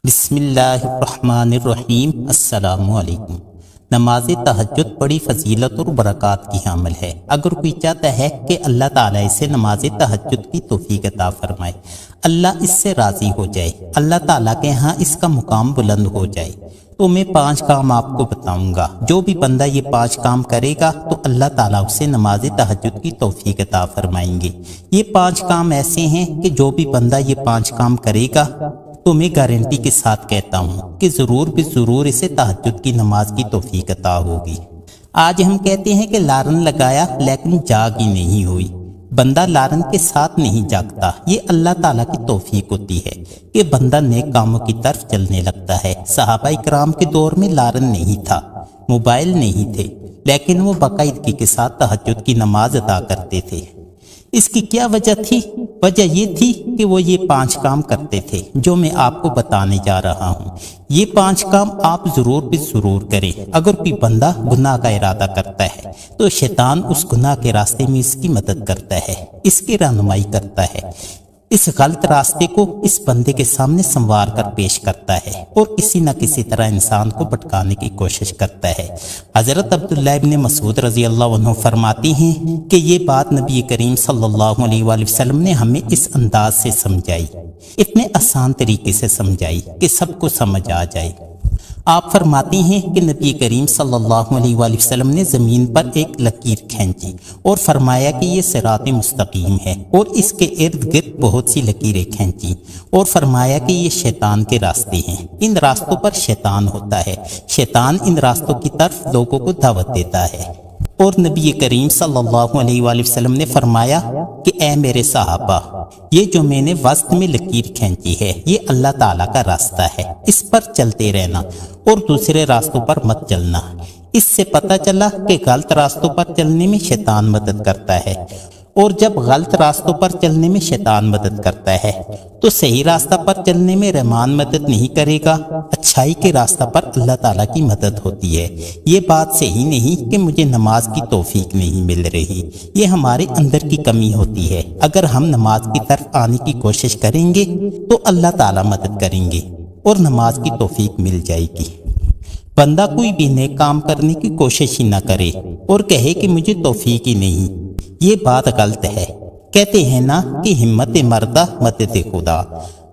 بسم اللہ الرحمن الرحیم۔ السلام علیکم۔ نماز تہجد بڑی فضیلت اور برکات کی حامل ہے۔ اگر کوئی چاہتا ہے کہ اللہ تعالیٰ اسے نماز تہجد کی توفیق عطا فرمائے، اللہ اس سے راضی ہو جائے، اللہ تعالیٰ کے ہاں اس کا مقام بلند ہو جائے، تو میں 5 کام آپ کو بتاؤں گا۔ جو بھی بندہ یہ 5 کام کرے گا تو اللہ تعالیٰ اسے نماز تہجد کی توفیق عطا فرمائیں گے۔ یہ 5 کام ایسے ہیں کہ جو بھی بندہ یہ 5 کام کرے گا تو میں گارنٹی کے ساتھ کہتا ہوں کہ ضرور بھی ضرور اسے تہجد کی نماز کی توفیق عطا ہوگی۔ آج ہم کہتے ہیں کہ لارن لگایا لیکن جاگ ہی نہیں ہوئی۔ بندہ لارن کے ساتھ نہیں جاگتا، یہ اللہ تعالیٰ کی توفیق ہوتی ہے کہ بندہ نیک کاموں کی طرف چلنے لگتا ہے۔ صحابہ کرام کے دور میں لارن نہیں تھا، موبائل نہیں تھے، لیکن وہ باقاعدگی کے ساتھ تہجد کی نماز ادا کرتے تھے۔ اس کی کیا وجہ تھی؟ وجہ یہ تھی کہ وہ یہ 5 کام کرتے تھے جو میں آپ کو بتانے جا رہا ہوں۔ یہ 5 کام آپ ضرور بھی ضرور کریں۔ اگر کوئی بندہ گناہ کا ارادہ کرتا ہے تو شیطان اس گناہ کے راستے میں اس کی مدد کرتا ہے، اس کی رہنمائی کرتا ہے، اس غلط راستے کو اس بندے کے سامنے سنوار کر پیش کرتا ہے اور کسی نہ کسی طرح انسان کو بھٹکانے کی کوشش کرتا ہے۔ حضرت عبداللہ ابن مسعود رضی اللہ عنہ فرماتے ہیں کہ یہ بات نبی کریم صلی اللہ علیہ وآلہ وسلم نے ہمیں اس انداز سے سمجھائی، اتنے آسان طریقے سے سمجھائی کہ سب کو سمجھ آ جائے۔ آپ فرماتے ہیں کہ نبی کریم صلی اللہ علیہ وآلہ وسلم نے زمین پر ایک لکیر کھینچی اور فرمایا کہ یہ صراط مستقیم ہے، اور اس کے ارد گرد بہت سی لکیریں کھینچی اور فرمایا کہ یہ شیطان کے راستے ہیں، ان راستوں پر شیطان ہوتا ہے، شیطان ان راستوں کی طرف لوگوں کو دعوت دیتا ہے۔ اور نبی کریم صلی اللہ علیہ وآلہ وسلم نے فرمایا کہ اے میرے صحابہ، یہ جو میں نے وسط میں لکیر کھینچی ہے یہ اللہ تعالیٰ کا راستہ ہے، اس پر چلتے رہنا اور دوسرے راستوں پر مت چلنا۔ اس سے پتہ چلا کہ غلط راستوں پر چلنے میں شیطان مدد کرتا ہے، اور جب غلط راستوں پر چلنے میں شیطان مدد کرتا ہے تو صحیح راستہ پر چلنے میں رحمان مدد نہیں کرے گا، اچھائی کے راستہ پر اللہ تعالیٰ کی مدد ہوتی ہے۔ یہ بات صحیح نہیں کہ مجھے نماز کی توفیق نہیں مل رہی، یہ ہمارے اندر کی کمی ہوتی ہے۔ اگر ہم نماز کی طرف آنے کی کوشش کریں گے تو اللہ تعالیٰ مدد کریں گے اور نماز کی توفیق مل جائے گی۔ بندہ کوئی بھی نیک کام کرنے کی کوشش ہی نہ کرے اور کہے کہ مجھے توفیق ہی نہیں، یہ بات غلط ہے۔ کہتے ہیں نا کہ ہمت مردہ مدد خدا،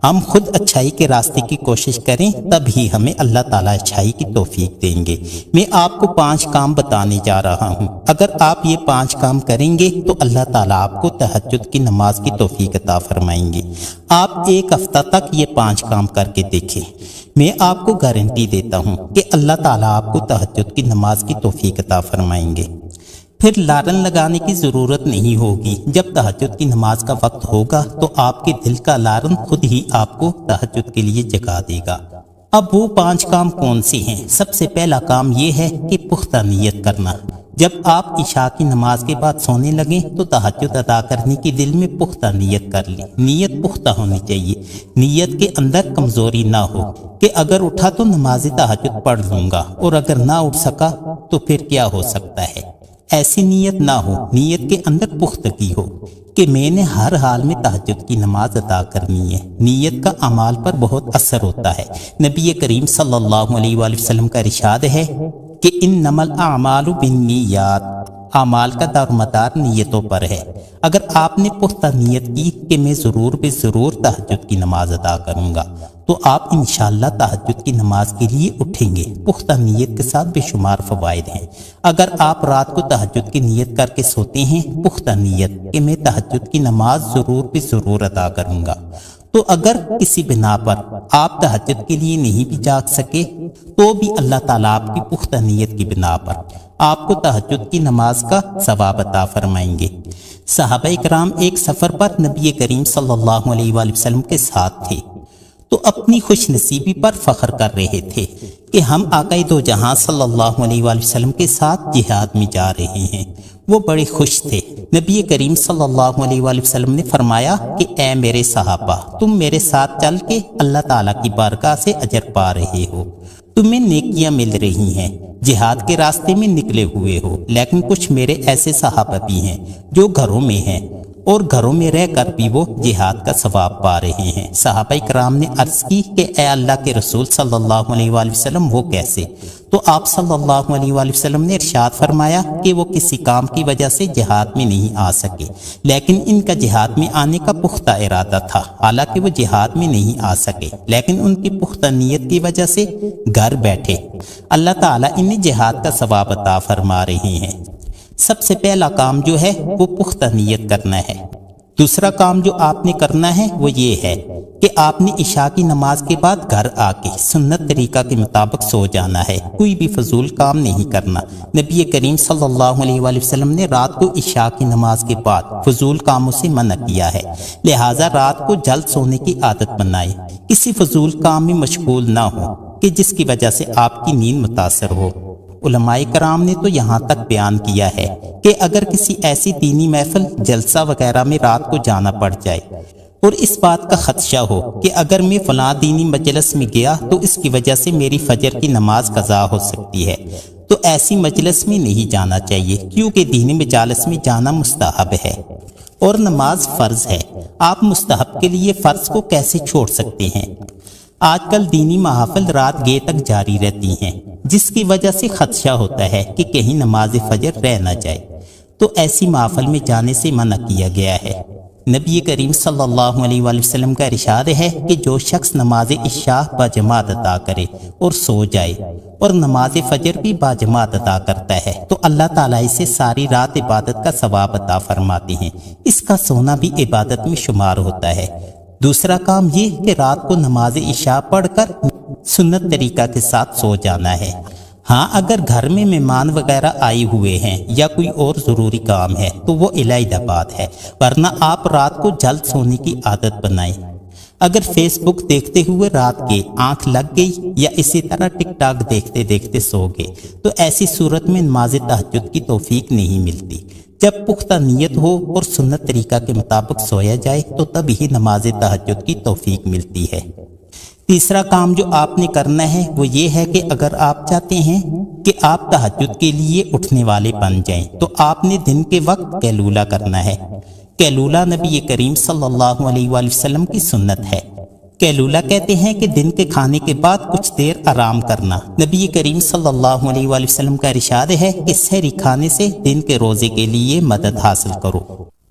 ہم خود اچھائی کے راستے کی کوشش کریں تب ہی ہمیں اللہ تعالیٰ اچھائی کی توفیق دیں گے۔ میں آپ کو 5 کام بتانے جا رہا ہوں، اگر آپ یہ 5 کام کریں گے تو اللہ تعالیٰ آپ کو تہجد کی نماز کی توفیق عطا فرمائیں گے۔ آپ 1 ہفتہ تک یہ 5 کام کر کے دیکھیں، میں آپ کو گارنٹی دیتا ہوں کہ اللہ تعالیٰ آپ کو تہجد کی نماز کی توفیق عطا فرمائیں گے۔ پھر لارن لگانے کی ضرورت نہیں ہوگی۔ جب تہجد کی نماز کا وقت ہوگا تو آپ کے دل کا لارن خود ہی آپ کو تہجد کے لیے جگا دے گا۔ اب وہ 5 کام کون سے ہیں؟ سب سے پہلا کام یہ ہے کہ پختہ نیت کرنا۔ جب آپ عشاء کی نماز کے بعد سونے لگیں تو تہجد ادا کرنے کی دل میں پختہ نیت کر لیں۔ نیت پختہ ہونی چاہیے، نیت کے اندر کمزوری نہ ہو کہ اگر اٹھا تو نماز تہجد پڑھ لوں گا اور اگر نہ اٹھ سکا تو پھر کیا ہو سکتا ہے۔ ایسی نیت نہ ہو، نیت کے اندر پختگی ہو کہ میں نے ہر حال میں تہجد کی نماز ادا کرنی ہے۔ نیت کا اعمال پر بہت اثر ہوتا ہے۔ نبی کریم صلی اللہ علیہ وآلہ وسلم کا ارشاد ہے کہ انما الاعمال بالنیات، اعمال کا دار مدار نیتوں پر ہے۔ اگر آپ نے پختہ نیت کی کہ میں ضرور بے ضرور تہجد کی نماز ادا کروں گا تو آپ انشاءاللہ تہجد کی نماز کے لیے اٹھیں گے۔ پختہ نیت کے ساتھ بے شمار فوائد ہیں۔ اگر آپ رات کو تہجد کی نیت کر کے سوتے ہیں، پختہ نیت کہ میں تہجد کی نماز ضرور بے ضرور ادا کروں گا، تو اگر کسی بنا پر آپ تہجد کے لیے نہیں بھی جاگ سکے تو بھی اللہ تعالیٰ آپ کی پختہ نیت کی بنا پر آپ کو تہجد کی نماز کا ثواب عطا فرمائیں گے۔ صحابہ کرام ایک سفر پر نبی کریم صلی اللہ علیہ وآلہ وسلم کے ساتھ تھے تو اپنی خوش نصیبی پر فخر کر رہے تھے کہ ہم آقا دو جہاں صلی اللہ علیہ وآلہ وسلم کے ساتھ جہاد میں جا رہے ہیں۔ وہ بڑے خوش تھے۔ نبی کریم صلی اللہ علیہ وآلہ وسلم نے فرمایا کہ اے میرے صحابہ، تم میرے ساتھ چل کے اللہ تعالیٰ کی بارگاہ سے اجر پا رہے ہو، تمہیں نیکیاں مل رہی ہیں، جہاد کے راستے میں نکلے ہوئے ہو، لیکن کچھ میرے ایسے صحابہ بھی ہیں جو گھروں میں ہیں، اور گھروں میں رہ کر بھی وہ جہاد کا ثواب پا رہے ہیں۔ صحابہ کرام نے عرض کی کہ اے اللہ کے رسول صلی اللہ علیہ وآلہ وسلم وہ کیسے؟ تو آپ صلی اللہ علیہ وآلہ وسلم نے ارشاد فرمایا کہ وہ کسی کام کی وجہ سے جہاد میں نہیں آ سکے، لیکن ان کا جہاد میں آنے کا پختہ ارادہ تھا۔ حالانکہ وہ جہاد میں نہیں آ سکے، لیکن ان کی پختہ نیت کی وجہ سے گھر بیٹھے اللہ تعالیٰ انہیں جہاد کا ثواب عطا فرما رہے ہیں۔ سب سے پہلا کام جو ہے وہ پختہ نیت کرنا ہے۔ دوسرا کام جو آپ نے کرنا ہے وہ یہ ہے کہ آپ نے عشاء کی نماز کے بعد گھر آ کے سنت طریقہ کے مطابق سو جانا ہے، کوئی بھی فضول کام نہیں کرنا۔ نبی کریم صلی اللہ علیہ وآلہ وسلم نے رات کو عشاء کی نماز کے بعد فضول کاموں سے منع کیا ہے، لہٰذا رات کو جلد سونے کی عادت بنائے، کسی فضول کام میں مشغول نہ ہو کہ جس کی وجہ سے آپ کی نیند متاثر ہو۔ علماء کرام نے تو یہاں تک بیان کیا ہے کہ اگر کسی ایسی دینی محفل، جلسہ وغیرہ میں رات کو جانا پڑ جائے اور اس بات کا خدشہ ہو کہ اگر میں فلاں دینی مجلس میں گیا تو اس کی وجہ سے میری فجر کی نماز قضا ہو سکتی ہے، تو ایسی مجلس میں نہیں جانا چاہیے، کیونکہ دینی مجالس میں جانا مستحب ہے اور نماز فرض ہے۔ آپ مستحب کے لیے فرض کو کیسے چھوڑ سکتے ہیں؟ آج کل دینی محافل رات گئے تک جاری رہتی ہیں، جس کی وجہ سے خدشہ ہوتا ہے کہ کہیں نماز فجر رہ نہ جائے، تو ایسی محافل میں جانے سے منع کیا گیا ہے۔ نبی کریم صلی اللہ علیہ وآلہ وسلم کا ارشاد ہے کہ جو شخص نماز عشاء باجماعت ادا کرے اور سو جائے اور نماز فجر بھی باجماعت ادا کرتا ہے تو اللہ تعالیٰ اسے ساری رات عبادت کا ثواب عطا فرماتے ہیں۔ اس کا سونا بھی عبادت میں شمار ہوتا ہے۔ دوسرا کام یہ کہ رات کو نماز عشاء پڑھ کر سنت طریقہ کے ساتھ سو جانا ہے۔ ہاں، اگر گھر میں مہمان وغیرہ آئے ہوئے ہیں یا کوئی اور ضروری کام ہے تو وہ علیحدہ بات ہے، ورنہ آپ رات کو جلد سونے کی عادت بنائیں۔ اگر فیس بک دیکھتے ہوئے رات کے آنکھ لگ گئی یا اسی طرح ٹک ٹاک دیکھتے دیکھتے سو گئے تو ایسی صورت میں نماز تہجد کی توفیق نہیں ملتی۔ جب پختہ نیت ہو اور سنت طریقہ کے مطابق سویا جائے تو تب ہی نماز تہجد کی توفیق ملتی ہے۔ تیسرا کام جو آپ نے کرنا ہے وہ یہ ہے کہ اگر آپ چاہتے ہیں کہ آپ تہجد کے لیے اٹھنے والے بن جائیں تو آپ نے دن کے وقت قیلولہ کرنا ہے۔ قیلولہ نبی کریم صلی اللہ علیہ وآلہ وسلم کی سنت ہے۔ قیلولہ کہتے ہیں کہ دن کے کھانے کے بعد کچھ دیر آرام کرنا۔ نبی کریم صلی اللہ علیہ وآلہ وسلم کا ارشاد ہے کہ سحری کھانے سے دن کے روزے کے لیے مدد حاصل کرو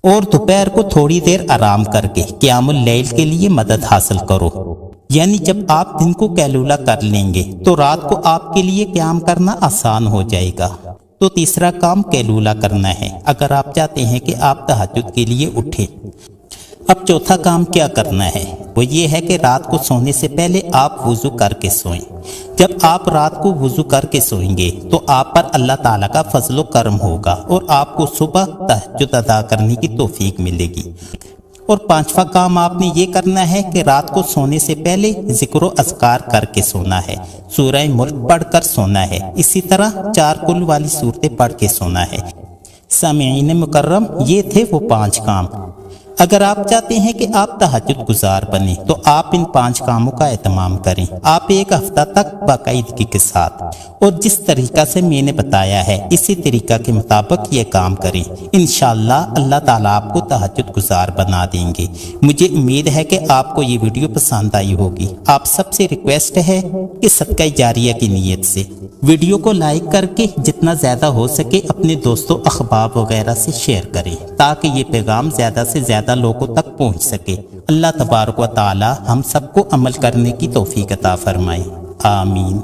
اور دوپہر کو تھوڑی دیر آرام کر کے قیام اللیل کے لیے مدد حاصل کرو۔ یعنی جب آپ دن کو قیلولہ کر لیں گے تو رات کو آپ کے لیے قیام کرنا آسان ہو جائے گا۔ تو تیسرا کام قیلولہ کرنا ہے اگر آپ چاہتے ہیں کہ آپ تہجد کے لیے اٹھیں۔ اب چوتھا کام کیا کرنا ہے وہ یہ ہے کہ رات کو سونے سے پہلے آپ وضو کر کے سوئیں۔ جب آپ رات کو وضو کر کے سوئیں گے تو آپ پر اللہ تعالیٰ کا فضل و کرم ہوگا اور آپ کو صبح تہجد ادا کرنے کی توفیق ملے گی۔ اور پانچواں کام آپ نے یہ کرنا ہے کہ رات کو سونے سے پہلے ذکر و اذکار کر کے سونا ہے، سورہ ملک پڑھ کر سونا ہے، اسی طرح 4 کل والی صورتیں پڑھ کے سونا ہے۔ سامعین مکرم، یہ تھے وہ 5 کام۔ اگر آپ چاہتے ہیں کہ آپ تہجد گزار بنیں تو آپ ان 5 کاموں کا اہتمام کریں۔ آپ ایک ہفتہ تک باقاعدگی کے ساتھ اور جس طریقہ سے میں نے بتایا ہے اسی طریقہ کے مطابق یہ کام کریں، انشاءاللہ اللہ تعالیٰ آپ کو تہجد گزار بنا دیں گے۔ مجھے امید ہے کہ آپ کو یہ ویڈیو پسند آئی ہوگی۔ آپ سب سے ریکویسٹ ہے کہ صدقہ جاریہ کی نیت سے ویڈیو کو لائک کر کے جتنا زیادہ ہو سکے اپنے دوستوں احباب وغیرہ سے شیئر کریں تاکہ یہ پیغام زیادہ سے زیادہ لوگوں تک پہنچ سکے۔ اللہ تبارک و تعالی ہم سب کو عمل کرنے کی توفیق عطا فرمائے، آمین۔